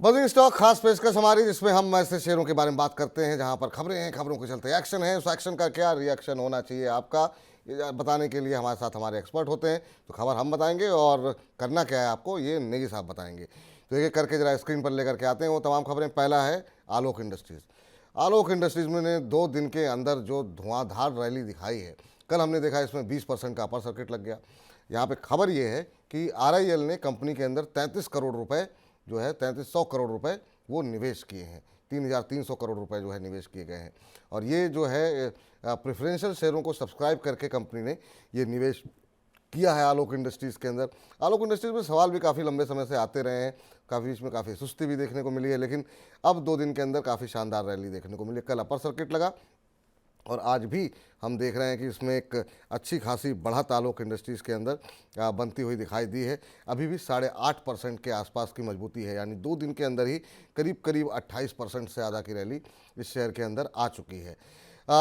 Closing stock खास पेशकश हमारी, जिसमें हम ऐसे शेयरों के बारे में बात करते हैं जहां पर खबरें हैं, खबरों के चलते एक्शन है। उस एक्शन का क्या रिएक्शन होना चाहिए आपका, ये बताने के लिए हमारे साथ हमारे एक्सपर्ट होते हैं। तो खबर हम बताएंगे और करना क्या है आपको, ये नेगी साहब बताएंगे। तो एक एक करके जरा स्क्रीन पर लेकर के आते हैं वो तमाम खबरें। पहला है आलोक इंडस्ट्रीज़। आलोक इंडस्ट्रीज़ में ने 2 दिन के अंदर जो धुआंधार रैली दिखाई है, कल हमने देखा इसमें 20% का अपर सर्किट लग गया। यहाँ पे खबर ये है कि आरआईएल ने कंपनी के अंदर 33 करोड़ रुपए जो है 3300 करोड़ रुपए वो निवेश किए हैं। 3300 करोड़ रुपए जो है निवेश किए गए हैं। और ये जो है प्रेफरेंशियल शेयरों को सब्सक्राइब करके कंपनी ने ये निवेश किया है आलोक इंडस्ट्रीज़ के अंदर। आलोक इंडस्ट्रीज़ में सवाल भी काफ़ी लंबे समय से आते रहे हैं, काफ़ी इसमें काफ़ी सुस्ती भी देखने को मिली है, लेकिन अब 2 दिन के अंदर काफ़ी शानदार रैली देखने को मिली। कल अपर सर्किट लगा और आज भी हम देख रहे हैं कि इसमें एक अच्छी खासी बढ़त आलोक इंडस्ट्रीज़ के अंदर बनती हुई दिखाई दी है। अभी भी 8.5% के आसपास की मजबूती है, यानी 2 दिन के अंदर ही करीब करीब 28% से ज़्यादा की रैली इस शेयर के अंदर आ चुकी है।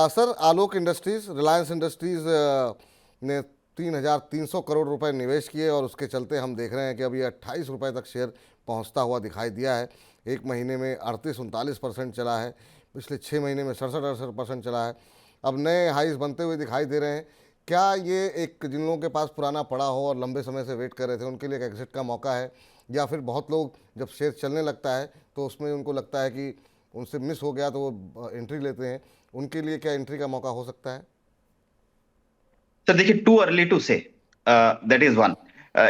सर, आलोक इंडस्ट्रीज़, रिलायंस इंडस्ट्रीज़ ने 3,300 करोड़ रुपए निवेश किए और उसके चलते हम देख रहे हैं कि अभी 28 रुपये तक शेयर पहुंचता हुआ दिखाई दिया है। एक महीने में 38-39% चला है, पिछले 6 महीने में 67-68% चला है। अब नए हाइज बनते हुए दिखाई दे रहे हैं। क्या ये एक, जिन लोगों के पास पुराना पड़ा हो और लंबे समय से वेट कर रहे थे, उनके लिए एक एग्जिट का मौका है, या फिर बहुत लोग जब शेयर चलने लगता है तो उसमें उनको लगता है कि उनसे मिस हो गया तो वो एंट्री लेते हैं, उनके लिए क्या एंट्री का मौका हो सकता है? सर देखिए, टू अर्ली टू से, दैट इज वन।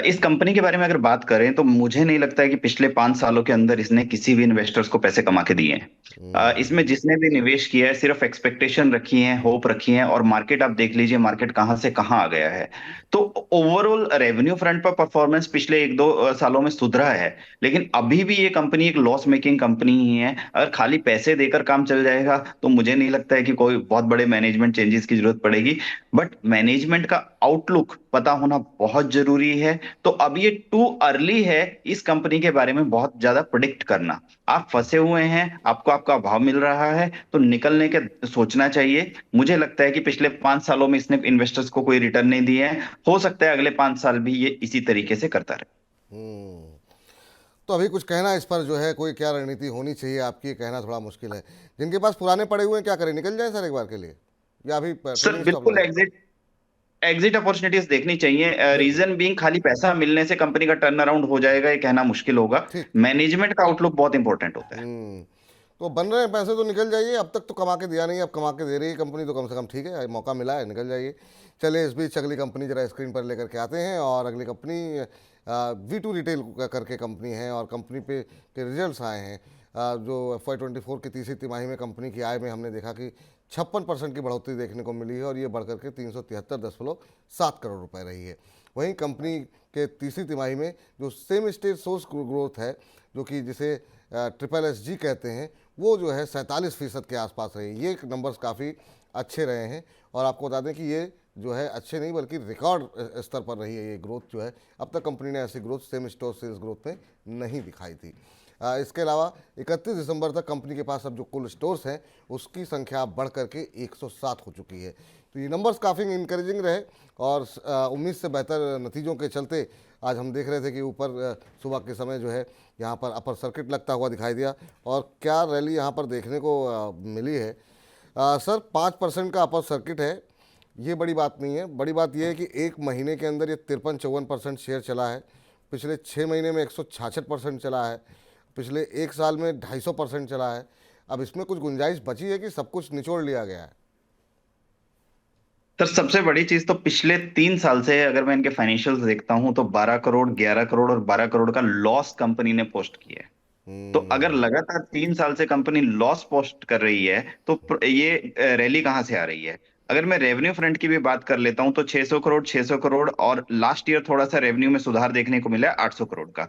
इस कंपनी के बारे में अगर बात करें तो मुझे नहीं लगता है कि पिछले 5 सालों के अंदर इसने किसी भी इन्वेस्टर्स को पैसे कमा के दिए हैं। इसमें जिसने भी निवेश किया है सिर्फ एक्सपेक्टेशन रखी है, होप रखी है, और मार्केट आप देख लीजिए मार्केट कहां से कहां आ गया है। तो ओवरऑल रेवेन्यू फ्रंट पर परफॉर्मेंस पिछले 1-2 सालों में सुधरा है, लेकिन अभी भी ये कंपनी एक लॉस मेकिंग कंपनी ही है। अगर खाली पैसे देकर काम चल जाएगा तो मुझे नहीं लगता है कि कोई बहुत बड़े मैनेजमेंट चेंजेस की जरूरत पड़ेगी। बट मैनेजमेंट का आउटलुक पता होना बहुत जरूरी है। तो अब ये टू अर्ली है इस कंपनी के बारे में बहुत ज्यादा प्रिडिक्ट करना। आप फंसे हुए हैं, आपको आपका भाव मिल रहा है तो निकलने के सोचना चाहिए। मुझे लगता है कि पिछले 5 सालों में इसने इन्वेस्टर्स को कोई रिटर्न नहीं दिए हैं, हो सकता है अगले 5 साल भी ये इसी तरीके से करता रहे। तो अभी कुछ कहना इस पर जो है, कोई क्या रणनीति होनी चाहिए आपकी, कहना थोड़ा मुश्किल है। जिनके पास पुराने पड़े हुए हैं क्या करें, निकल जाए सर एक बार के लिए, या अभी सर ट्रेडिंग स्टॉप बिल्कुल लगाएं? एग्जिट एग्जिट अपॉर्चुनिटीज देखनी चाहिए। बिल्कुल। रीजन बीइंग खाली पैसा मिलने से कंपनी का टर्न अराउंड हो जाएगा ये कहना मुश्किल होगा। ठीक। मैनेजमेंट का आउटलुक बहुत इंपॉर्टेंट होता है। तो बन रहे हैं पैसे तो निकल जाइए। अब तक तो कमा के दिया नहीं, अब कमा के दे रही है कंपनी, तो कम से कम ठीक है, मौका मिला है, निकल जाइए। चलिए, इस बीच अगली कंपनी जरा स्क्रीन पर लेकर के आते हैं। और अगली कंपनी V2 रिटेल करके कंपनी है, और कंपनी पे के रिजल्ट्स आए हैं। जो FY24 की तीसरी तिमाही में कंपनी की आय में हमने देखा कि 56% की बढ़ोतरी देखने को मिली है, और ये बढ़कर के 373.7 करोड़ रुपए रही है। वहीं कंपनी के तीसरी तिमाही में जो सेम स्टेज सोर्स ग्रोथ है, जो कि जिसे SSSG कहते हैं, वो जो है 47% के आसपास रही। ये नंबर्स काफ़ी अच्छे रहे हैं, और आपको बता दें कि ये जो है अच्छे नहीं बल्कि रिकॉर्ड स्तर पर रही है ये ग्रोथ जो है। अब तक कंपनी ने ऐसी growth same store sales growth में नहीं दिखाई थी। इसके अलावा 31 दिसंबर तक कंपनी के पास अब जो कुल स्टोर्स हैं उसकी संख्या बढ़ करके 107 हो चुकी है। तो ये नंबर्स काफ़ी इंकरेजिंग रहे, और उम्मीद से बेहतर नतीजों के चलते आज हम देख रहे थे कि ऊपर सुबह के समय जो है यहाँ पर अपर सर्किट लगता हुआ दिखाई दिया। और क्या रैली यहाँ पर देखने को मिली है। सर, 5% का अपर सर्किट है, ये बड़ी बात नहीं है। बड़ी बात यह है कि एक महीने के अंदर ये 53-54% शेयर चला है। पिछले 6 महीने में 166% चला है। पिछले 1 साल में 250% चला है। अब इसमें कुछ गुंजाइश बची है कि सब कुछ निचोड़ लिया गया है? सर सबसे बड़ी चीज तो पिछले 3 साल से अगर मैं इनके फाइनेंशियल्स देखता हूं तो 12 करोड़, 11 करोड़ और 12 करोड़ का लॉस कंपनी ने पोस्ट किया है। तो अगर हम्म। लगातार 3 साल से कंपनी लॉस पोस्ट कर रही है तो ये रैली कहाँ से आ रही है। अगर मैं रेवेन्यू फ्रंट की भी बात कर लेता हूं तो 600 करोड़, 600 करोड़, और लास्ट ईयर थोड़ा सा रेवेन्यू में सुधार देखने को मिला है 800 करोड़ का।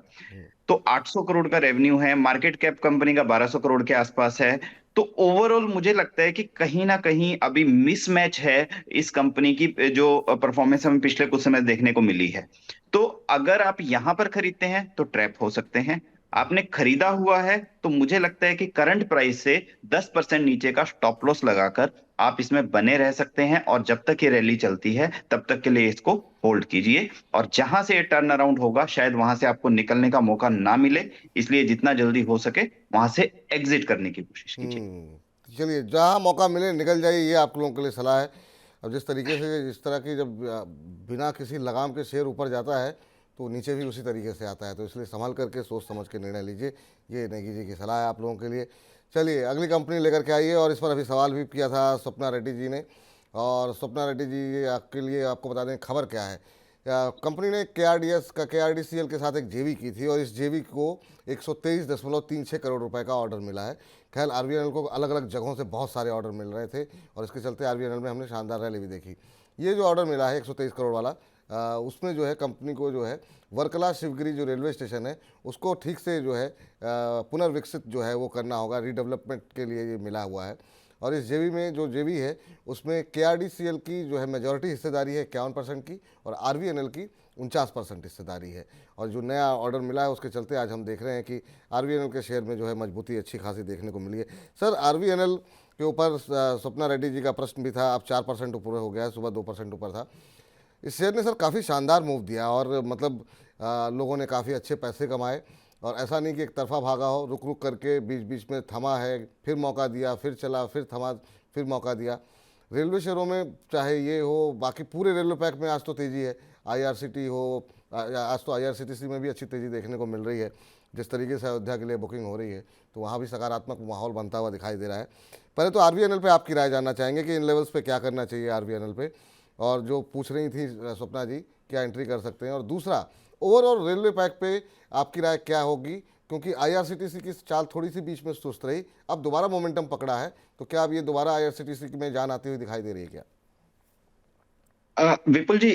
तो 800 करोड़ का रेवेन्यू है, मार्केट कैप कंपनी का 1200 करोड़ के आसपास है। तो ओवरऑल मुझे लगता है कि कहीं ना कहीं अभी मिसमैच है इस कंपनी की, जो परफॉर्मेंस हमें पिछले कुछ समय देखने को मिली है। तो अगर आप यहां पर खरीदते हैं तो ट्रैप हो सकते हैं। आपने खरीदा हुआ है तो मुझे लगता है कि करंट प्राइस से 10% नीचे का स्टॉप लॉस लगाकर आप इसमें बने रह सकते हैं, और जब तक ये रैली चलती है तब तक के लिए इसको होल्ड कीजिए। और जहां से ये टर्न अराउंड होगा शायद वहां से आपको निकलने का मौका ना मिले, इसलिए जितना जल्दी हो सके वहां से एग्जिट करने की कोशिश कीजिए। चलिए, जहाँ मौका मिले निकल जाइए, ये आप लोगों के लिए सलाह है। अब जिस तरीके से जिस तरह की जब बिना किसी लगाम के शेयर ऊपर जाता है तो नीचे भी उसी तरीके से आता है, तो इसलिए संभल करके सोच समझ के निर्णय लीजिए। ये नेगी जी की सलाह है आप लोगों के लिए। चलिए अगली कंपनी लेकर के आइए, और इस पर अभी सवाल भी किया था स्वप्ना रेड्डी जी ने। और स्वप्ना रेड्डी जी, ये आपके लिए आपको बता दें खबर क्या है। कंपनी ने KRDCL के साथ एक जेवी की थी, और इस जेवी को 123.36 करोड़ रुपए का ऑर्डर मिला है। खैर आरबीएनएल को अलग अलग जगहों से बहुत सारे ऑर्डर मिल रहे थे, और इसके चलते आरबीएनएल में हमने शानदार रैली भी देखी। ये जो ऑर्डर मिला है 123 करोड़ वाला, उसमें जो है कंपनी को जो है वर्कला शिवगिरी जो रेलवे स्टेशन है उसको ठीक से जो है पुनर्विकसित जो है वो करना होगा, रीडेवलपमेंट के लिए ये मिला हुआ है। और इस जेवी में जो जेवी है उसमें KRDCL की जो है मेजॉरिटी हिस्सेदारी है 51% की, और आरबीएनएल की 49% हिस्सेदारी है। और जो नया ऑर्डर मिला है उसके चलते आज हम देख रहे हैं कि आरबीएनएल के शेयर में जो है मजबूती अच्छी खासी देखने को मिली है। सर, आरबीएनएल के ऊपर स्वप्ना रेड्डी जी का प्रश्न भी था, अब 4% ऊपर हो गया है, सुबह 2% ऊपर था। इस शेयर ने सर काफ़ी शानदार मूव दिया, और मतलब लोगों ने काफ़ी अच्छे पैसे कमाए। और ऐसा नहीं कि एक तरफा भागा हो, रुक रुक करके बीच बीच में थमा है, फिर मौका दिया, फिर चला, फिर थमा, फिर मौका दिया। रेलवे शेयरों में चाहे ये हो, बाकी पूरे रेलवे पैक में आज तो तेज़ी है। आईआरसीटी हो, आज तो आईआरसीटीसी में भी अच्छी तेज़ी देखने को मिल रही है। जिस तरीके से अयोध्या के लिए बुकिंग हो रही है तो वहाँ भी सकारात्मक माहौल बनता हुआ दिखाई दे रहा है। पहले तो आरबीएनएल पे आपकी राय जानना चाहेंगे कि इन लेवल्स पे क्या करना चाहिए आरबीएनएल पे, और जो पूछ रही थी स्वप्ना जी, क्या एंट्री कर सकते हैं। और दूसरा, ओवरऑल रेलवे पैक पे आपकी राय क्या होगी, क्योंकि आईआरसीटीसी की चाल थोड़ी सी बीच में सुस्त रही, अब दोबारा मोमेंटम पकड़ा है, तो क्या अब ये दोबारा आईआरसीटीसी में जान आती हुई दिखाई दे रही है क्या? विपुल जी,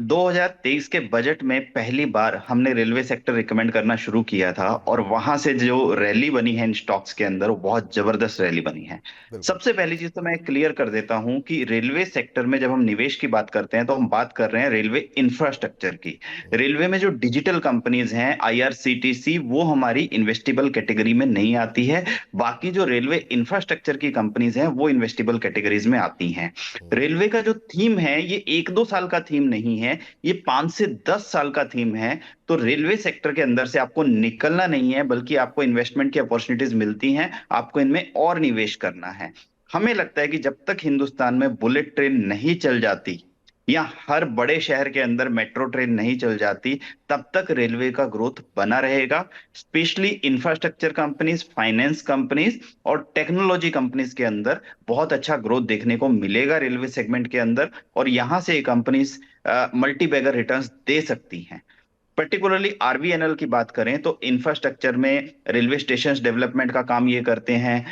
2023 के बजट में पहली बार हमने रेलवे सेक्टर रिकमेंड करना शुरू किया था, और वहां से जो रैली बनी है इन स्टॉक्स के अंदर वो बहुत जबरदस्त रैली बनी है। बिल्कुल। सबसे पहली चीज तो मैं क्लियर कर देता हूं कि रेलवे सेक्टर में जब हम निवेश की बात करते हैं तो हम बात कर रहे हैं रेलवे इंफ्रास्ट्रक्चर की। रेलवे में जो डिजिटल कंपनीज हैं, आईआरसीटीसी, वो हमारी इन्वेस्टेबल कैटेगरी में नहीं आती है। बाकी जो रेलवे इंफ्रास्ट्रक्चर की कंपनीज हैं वो इन्वेस्टेबल कैटेगरीज में आती हैं। रेलवे का जो थीम है ये 1-2 साल का थीम नहीं है, ये 5 से 10 साल का थीम है। तो रेलवे सेक्टर के अंदर से आपको निकलना नहीं है, बल्कि आपको इन्वेस्टमेंट की अपॉर्चुनिटीज मिलती हैं, आपको इनमें और निवेश करना है। हमें लगता है कि जब तक हिंदुस्तान में बुलेट ट्रेन नहीं चल जाती या हर बड़े शहर के अंदर मेट्रो ट्रेन नहीं चल जाती, तब तक रेलवे का ग्रोथ बना रहेगा। Specially infrastructure companies, finance companies और टेक्नोलॉजी कंपनीज के अंदर बहुत अच्छा ग्रोथ देखने को मिलेगा रेलवे सेगमेंट के अंदर, और यहां से ये कंपनीज मल्टी बैगर रिटर्न्स दे सकती हैं। पर्टिकुलरली आरबीएनएल की बात करें तो इंफ्रास्ट्रक्चर में रेलवे स्टेशन डेवलपमेंट का काम ये करते हैं,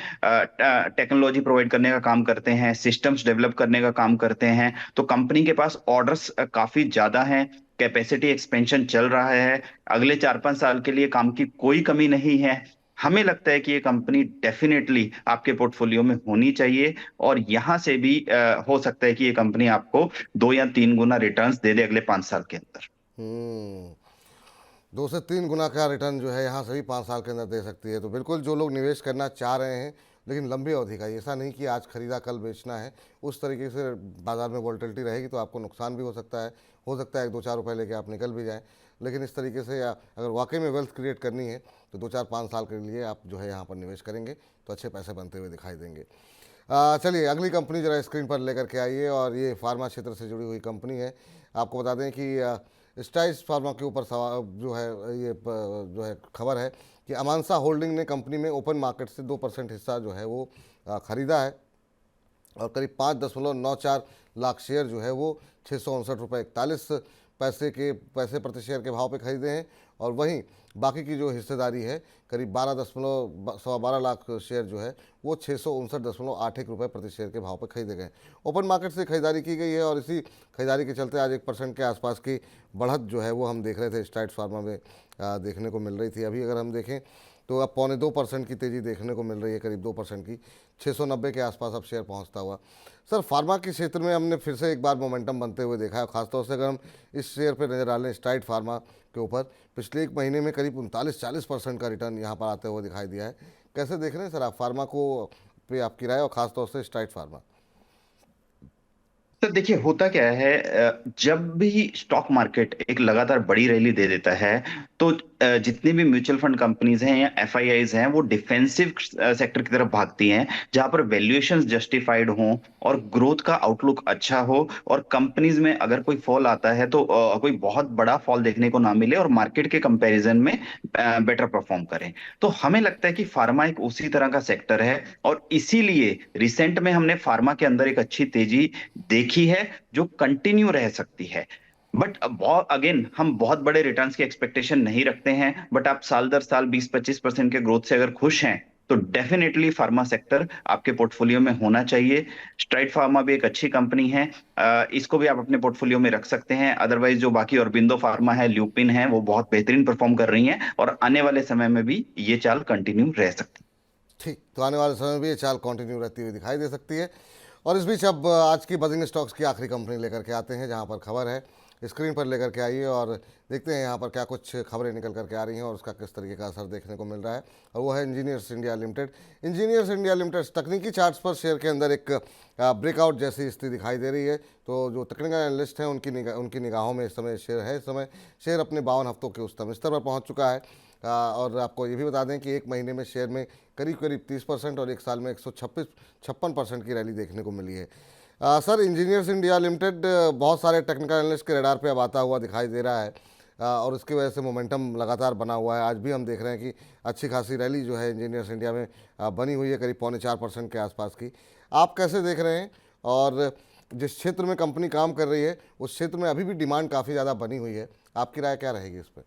टेक्नोलॉजी प्रोवाइड करने का काम करते हैं, सिस्टम्स डेवलप करने का काम करते हैं। तो कंपनी के पास ऑर्डर्स काफी ज्यादा हैं, कैपेसिटी एक्सपेंशन चल रहा है, अगले 4-5 साल के लिए काम की कोई कमी नहीं है। हमें लगता है कि ये कंपनी डेफिनेटली आपके पोर्टफोलियो में होनी चाहिए, और यहां से भी हो सकता है कि ये कंपनी आपको 2 या 3 गुना रिटर्न्स दे दे अगले 5 साल के अंदर। हम्म 2 से 3 गुना का रिटर्न जो है यहाँ से भी 5 साल के अंदर दे सकती है। तो बिल्कुल जो लोग निवेश करना चाह रहे हैं, लेकिन लंबी अवधि का, ऐसा नहीं कि आज खरीदा कल बेचना है, उस तरीके से बाजार में वोलेटिलिटी रहेगी तो आपको नुकसान भी हो सकता है 1-2-4 रुपए लेके आप निकल भी जाएं। लेकिन इस तरीके से अगर वाकई में वेल्थ क्रिएट करनी है तो 2-4-5 साल के लिए आप जो है यहाँ पर निवेश करेंगे तो अच्छे पैसे बनते हुए दिखाई देंगे। चलिए अगली कंपनी ज़रा स्क्रीन पर लेकर के आइए, और ये फार्मा क्षेत्र से जुड़ी हुई कंपनी है। आपको बता दें कि स्टाइस फार्मा के ऊपर सवाल जो है, ये जो है खबर है कि अमांसा होल्डिंग ने कंपनी में ओपन मार्केट से 2% हिस्सा जो है वो खरीदा है, और करीब 5.94 लाख शेयर जो है वो 659 रुपये 41 पैसे प्रति शेयर के भाव पे खरीदे हैं। और वहीं बाकी की जो हिस्सेदारी है, करीब 12 लाख शेयर जो है वो 659.81 रुपये प्रति शेयर के भाव पर खरीदे गए। ओपन मार्केट से खरीदारी की गई है, और इसी खरीदारी के चलते आज 1% के आसपास की बढ़त जो है वो हम देख रहे थे स्ट्राइड फार्मा में देखने को मिल रही थी। अभी अगर हम देखें तो अब 0.25% की तेज़ी देखने को मिल रही है, करीब 2% की, 690 के आसपास अब शेयर पहुंचता हुआ। सर, फार्मा के क्षेत्र में हमने फिर से एक बार मोमेंटम बनते हुए देखा है, खासतौर से अगर हम इस शेयर पर नज़र डालें स्ट्राइड फार्मा के ऊपर, पिछले एक महीने में करीब 39-40% का रिटर्न यहाँ पर आते हुए दिखाई दिया है। कैसे देख रहे हैं सर आप फार्मा को, पे आपकी राय, और खासतौर से स्ट्राइड फार्मा? तो देखिए होता क्या है, जब भी स्टॉक मार्केट एक लगातार बड़ी रैली दे देता है तो जितनी भी म्यूचुअल फंड कंपनीज हैं या एफआईआईज हैं वो डिफेंसिव सेक्टर की तरफ भागती हैं, जहां पर वैल्यूएशंस जस्टिफाइड हों और ग्रोथ का आउटलुक अच्छा हो, और कंपनीज में अगर कोई फॉल आता है तो कोई बहुत बड़ा फॉल देखने को ना मिले और मार्केट के कंपैरिजन में बेटर परफॉर्म करें। तो हमें लगता है कि फार्मा एक उसी तरह का सेक्टर है, और इसीलिए रिसेंट में हमने फार्मा के अंदर एक अच्छी तेजी देखी है जो कंटिन्यू रह सकती है। बट अगेन हम बहुत बड़े रिटर्न्स की एक्सपेक्टेशन नहीं रखते हैं, बट आप साल दर साल 20-25% के ग्रोथ से अगर खुश हैं तो डेफिनेटली फार्मा सेक्टर आपके पोर्टफोलियो में होना चाहिए। स्ट्राइड फार्मा भी एक अच्छी कंपनी है, इसको भी आप अपने पोर्टफोलियो में रख सकते हैं। अदरवाइज जो बाकी ऑरबिंदो फार्मा है, ल्यूपिन है, वो बहुत बेहतरीन परफॉर्म कर रही हैं और आने वाले समय में भी ये चाल कंटिन्यू रह सकती है। ठीक, तो आने वाले समय में भी ये चाल कंटिन्यू रहती हुई दिखाई दे सकती है। और इस बीच अब आज की बजिंग स्टॉक्स की आखिरी कंपनी लेकर के आते हैं, जहां पर खबर है स्क्रीन पर लेकर के आइए और देखते हैं यहाँ पर क्या कुछ खबरें निकल करके आ रही हैं और उसका किस तरीके का असर देखने को मिल रहा है। और वो है engineers India limited. Engineers India limited तकनीकी चार्ट्स पर शेयर के अंदर एक ब्रेकआउट जैसी स्थिति दिखाई दे रही है। तो जो टेक्निकल एनालिस्ट हैं उनकी निगाहों में इस समय शेयर है, इस समय शेयर अपने 52 हफ्तों के उच्चतम स्तर पर पहुँच चुका है। और आपको ये भी बता दें कि एक महीने में शेयर में करीब करीब 30% और एक साल में 156 की रैली देखने को मिली है। सर, इंजीनियर्स इंडिया लिमिटेड बहुत सारे टेक्निकल एनालिस्ट के रडार पे अब आता हुआ दिखाई दे रहा है, और उसकी वजह से मोमेंटम लगातार बना हुआ है। आज भी हम देख रहे हैं कि अच्छी खासी रैली जो है इंजीनियर्स इंडिया में बनी हुई है, करीब 3.25% के आसपास की। आप कैसे देख रहे हैं, और जिस क्षेत्र में कंपनी काम कर रही है उस क्षेत्र में अभी भी डिमांड काफ़ी ज़्यादा बनी हुई है, आपकी राय क्या रहेगी इस पर?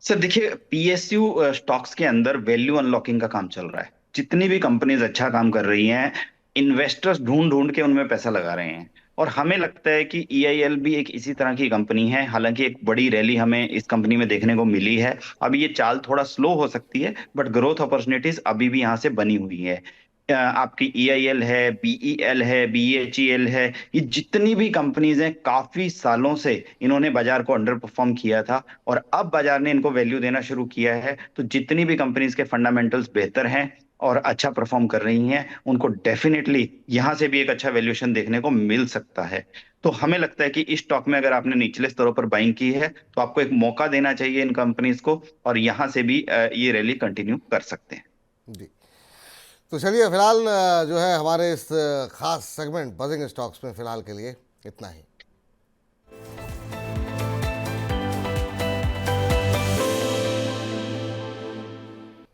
सर देखिए, पीएसयू स्टॉक्स के अंदर वैल्यू अनलॉकिंग का काम चल रहा है। जितनी भी कंपनीज अच्छा काम कर रही हैं, इन्वेस्टर्स ढूंढ ढूंढ के उनमें पैसा लगा रहे हैं, और हमें लगता है कि ईआईएल भी एक इसी तरह की कंपनी है। हालांकि एक बड़ी रैली हमें इस कंपनी में देखने को मिली है, अब ये चाल थोड़ा स्लो हो सकती है, बट ग्रोथ अपॉर्चुनिटीज अभी भी यहाँ से बनी हुई है। आपकी ईआईएल है, बीईएल है, बीएचईएल है, ये जितनी भी कंपनीज हैं काफी सालों से इन्होंने बाजार को अंडर परफॉर्म किया था, और अब बाजार ने इनको वैल्यू देना शुरू किया है। तो जितनी भी कंपनीज के फंडामेंटल्स बेहतर हैं और अच्छा परफॉर्म कर रही हैं, उनको डेफिनेटली यहां से भी एक अच्छा वैल्यूएशन देखने को मिल सकता है। तो हमें लगता है कि इस स्टॉक में अगर आपने निचले स्तरों पर बाइंग की है तो आपको एक मौका देना चाहिए इन कंपनीज को, और यहां से भी ये रैली कंटिन्यू कर सकते हैं। जी, तो चलिए फिलहाल जो है हमारे इस खास सेगमेंट बजिंग स्टॉक्स में फ़िलहाल के लिए इतना ही।